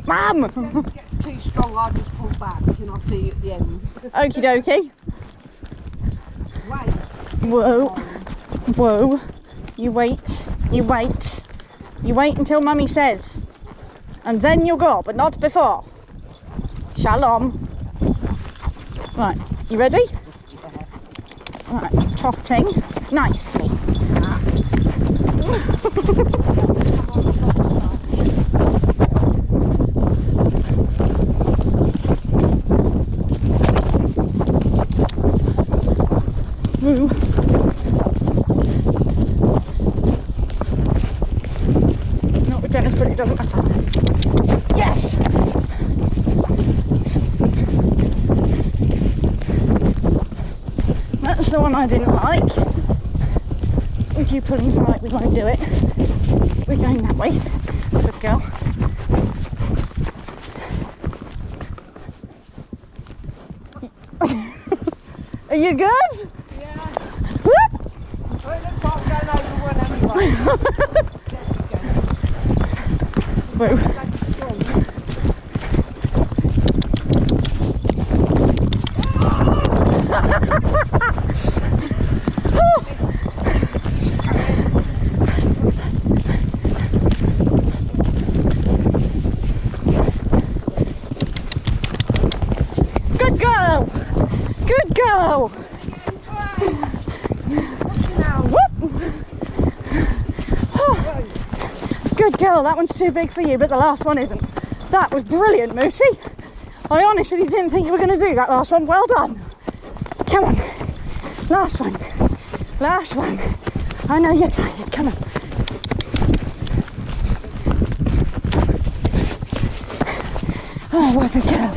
Ram! If it gets too strong, I'll just pull back and I'll see you at the end. Okie dokie. Wait. Whoa. Whoa. You wait. You wait. You wait until Mummy says. And then you'll go, but not before. Shalom. Right, you ready? Right, trotting nicely. Woo. Not with Dennis, but it doesn't matter. Yes! That's the one I didn't like. With you pulling right, we won't do it. We're going that way. Good girl. Are you good? Yeah. Whoop! Well, it looks like I'm going over one anyway. Woo. Good girl! Good girl! Whoop. Oh, good girl, that one's too big for you, but the last one isn't. That was brilliant, Moosey. I honestly didn't think you were going to do that last one. Well done. Come on. Last one. Last one. I know you're tired. Come on. Oh, what a girl.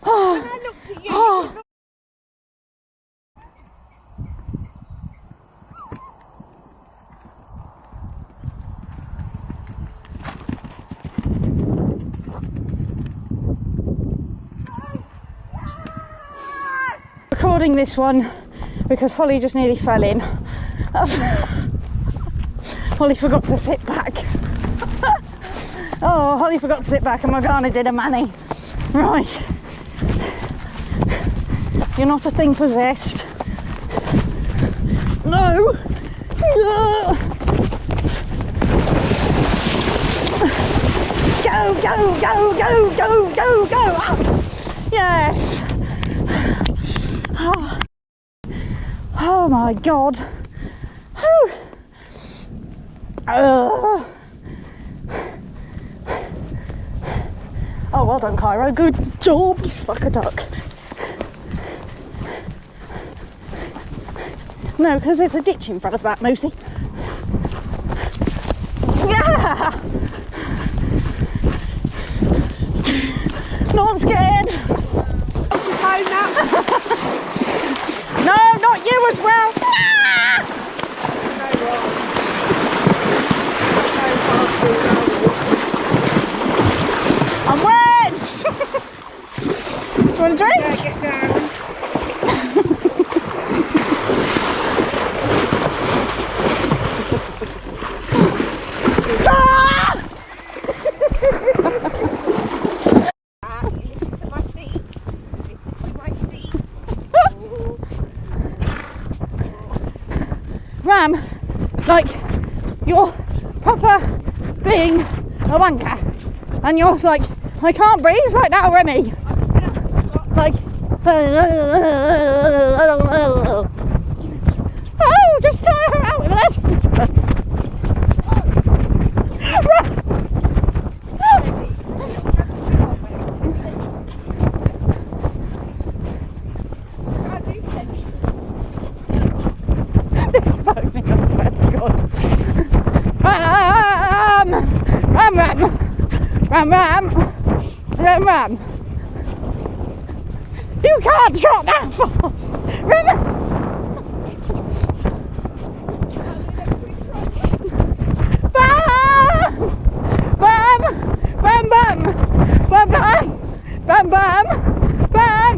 Oh. I looked at you. Oh. Recording this one because Holly just nearly fell in. Holly forgot to sit back. Oh, Holly forgot to sit back and Morgana did a mani. Right. You're not a thing possessed. No. Go, go, go, go, go, go, go. Up. Yes. Oh, oh my God. Whew. Oh, well done, Cairo. Good job. Fuck a duck. No, because there's a ditch in front of that, Moosey. Yeah! Not scared. No, not you as well. I'm wet. Do you want a drink? Yeah, get down. Ram, like, you're proper being a wanker, and you're like, I can't breathe right now, Remy. Like, oh, just tire her out with it. Ram. You can't trot that fast. Ram. Bam. Bam. Bam. Bam. Bam. Bam. Bam. Bam. Bam.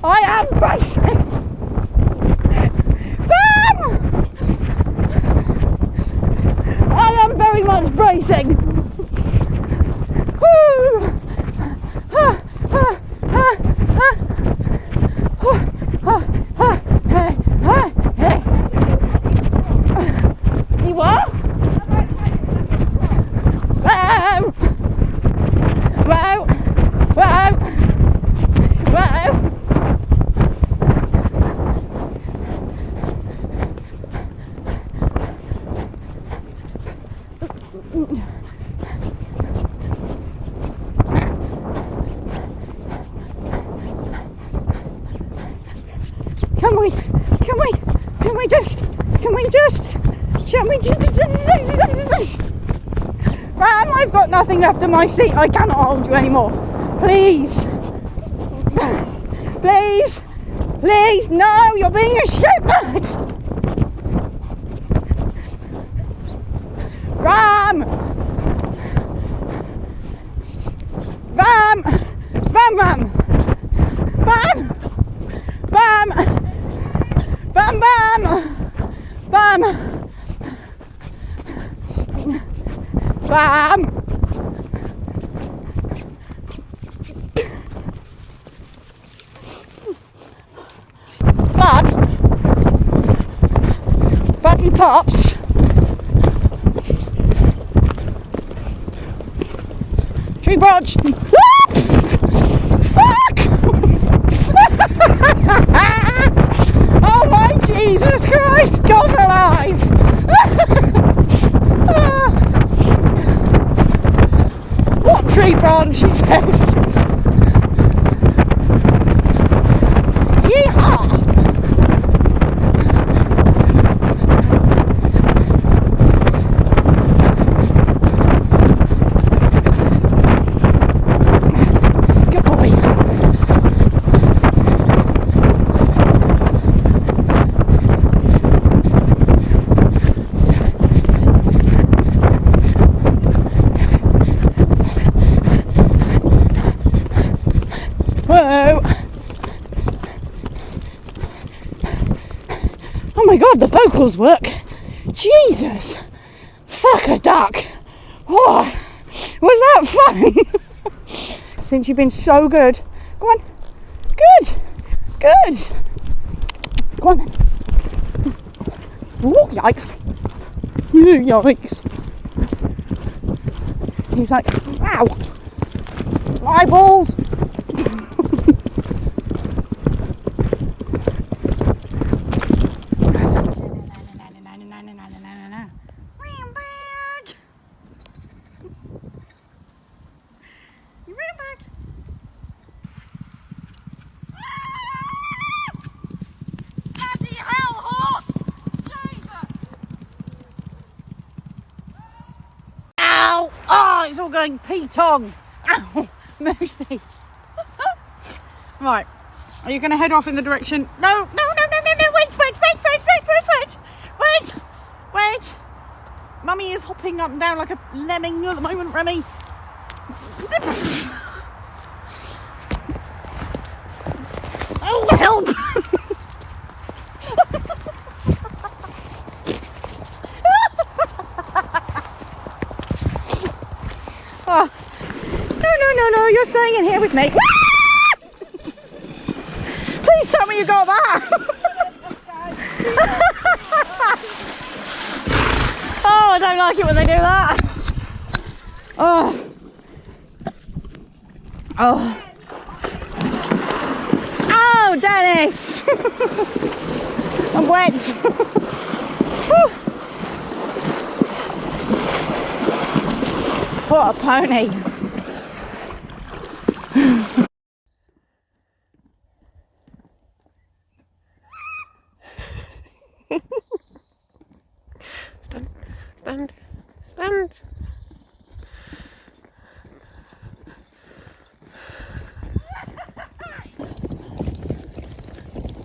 I am bursting. Bam. I am very much Can we just... Shall we just... Ram, I've got nothing left in my seat. I cannot hold you anymore. Please. Please. Please. No, you're being a shitbag. Ram. Ram. Bam, bam. Bam. Bam. Bam, bam. Bam. Bam. But Buddy Pops tree branch. Fuck! Oh my Jesus Christ, God alive! What tree branch, he says? Yeehaw! Good boy. Whoa! Oh my God, the vocals work. Jesus! Fuck a duck! Oh, was that fun? Since you've been so good. Go on. Good! Good! Go on then. Oh, yikes. Yikes. He's like, wow! Eyeballs! Ow! Oh, it's all going P-tong. Ow! Mercy. Right. Are you going to head off in the direction? No. Wait. Mummy is hopping up and down like a lemming at the moment, Remy. Oh, help! Oh. No, you're staying in here with me. Please tell me you got that. Oh, I don't like it when they do that. Oh, Dennis. I'm wet. What a pony. Stand.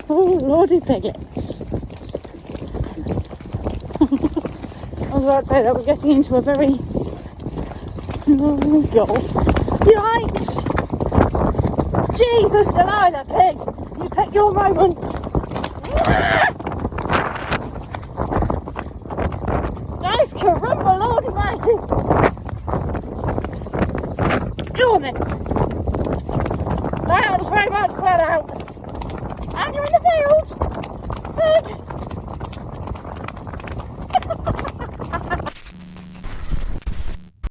Oh, Lordy Piglet. I was about to say that we're getting into a very... Oh, God. Yikes! Jesus, Delilah, pig! You pick your moments! Nice caramba, Lord Almighty! Go on then! That was very much flat out!